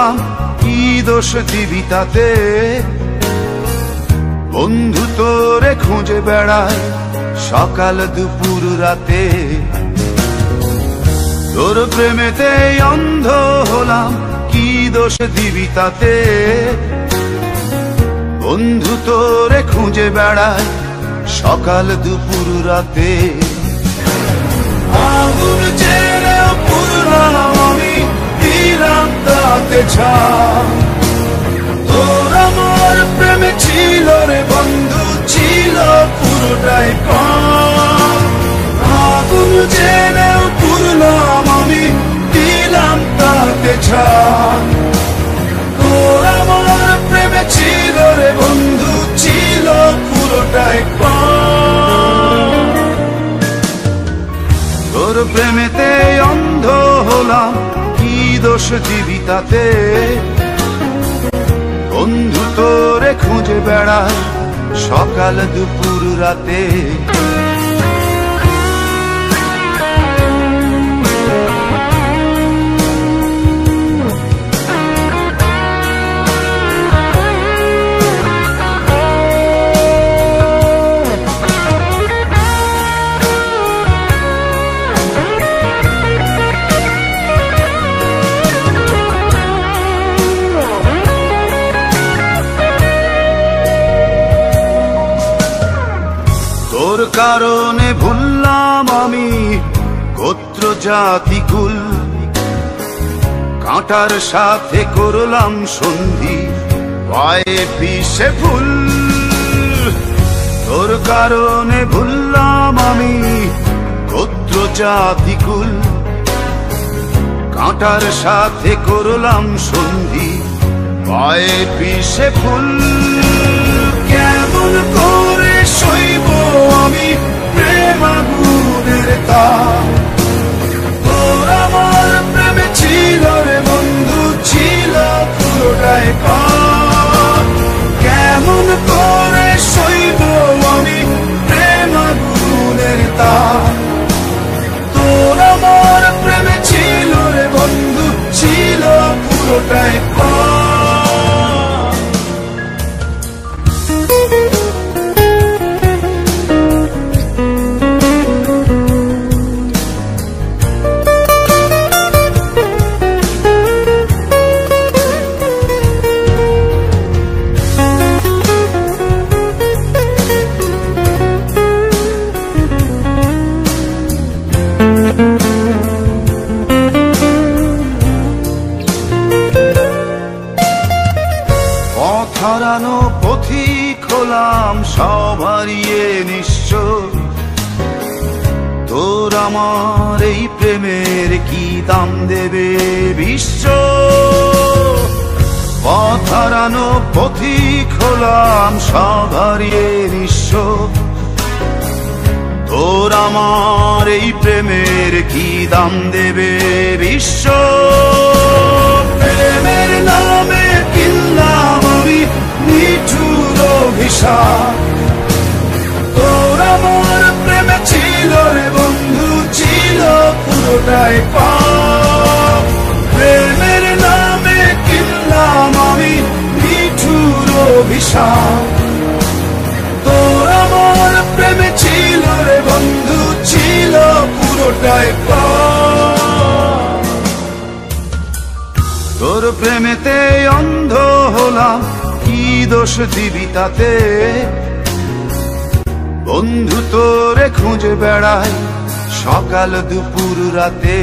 হলাম, কি দোষ দিবি তাতে? বন্ধু তোরে খুঁজে বেড়ায় সকাল দুপুর রাতে। তোর প্রেমেতে অন্ধ হলাম, কি দোষ দিবি তাতে? বন্ধু তোরে খুঁজে বেড়ায় সকাল দুপুর রাতে। আগুন জেলেও পুরলাম আমি, দিলাম তাতে ছাই। তোর আমার প্রেমে ছিল রে বন্ধু, ছিল পুরোটাই পাই। আগুন জেলেও পুরলাম আমি, দিলাম তাতে ছাই। তোর আমার প্রেমে ছিল রে বন্ধু, ছিল পুরোটাই পাই। তোর প্রেমেতে অন্ধ হলাম, কি দোষ দিবি তাতে? বন্ধু তোরে খুঁজে বেড়ায় সকাল দুপুর রাতে। তোর কারণে ভুললাম আমি গোত্র জাতি কুল, কাঁটার সাথে করলাম সন্ধি, পায়ে পিষে ফুল। তোর কারণে ভুললাম আমি গোত্র জাতি কুল, কাঁটার সাথে করলাম সন্ধি, পায়ে পিষে ফুল। কেমন করে সইব আমি প্রেম আগুনের তাপ? তোর আমার প্রেমে ছিল রে বন্ধু, ছিল পুরোটাই পাপ। কেমন করে সইব আমি প্রেম আগুনের তাপ? তোর আমার প্রেমে ছিল রে বন্ধু, ছিল পুরোটাই পাপ। হারানো পথিক হলাম সব হারিয়ে নিঃস্ব। তোর আমার এই প্রেমের কি দাম দেবে বিশ্ব? পথ হারানো পথিক হলাম সব হারিয়ে নিঃস্ব। তোর আমার এই প্রেমের কি দাম দেবে বিশ্ব? প্রেমের নামে কিনলাম আমি নিঠুর অভিশাপ। তোর আমার প্রেমে ছিল রে বন্ধু, ছিল পুরোটাই পাপ। প্রেমের নামে কিনলাম আমি নিঠুর অভিশাপ। তোর আমার প্রেমে ছিল রে বন্ধু, ছিল পুরোটাই পাপ। তোর প্রেমেতে অন্ধ হলাম, কি দোষ দিবি তাতে? বন্ধু তোরে খুঁজে বেড়ায় সকাল দুপুর রাতে।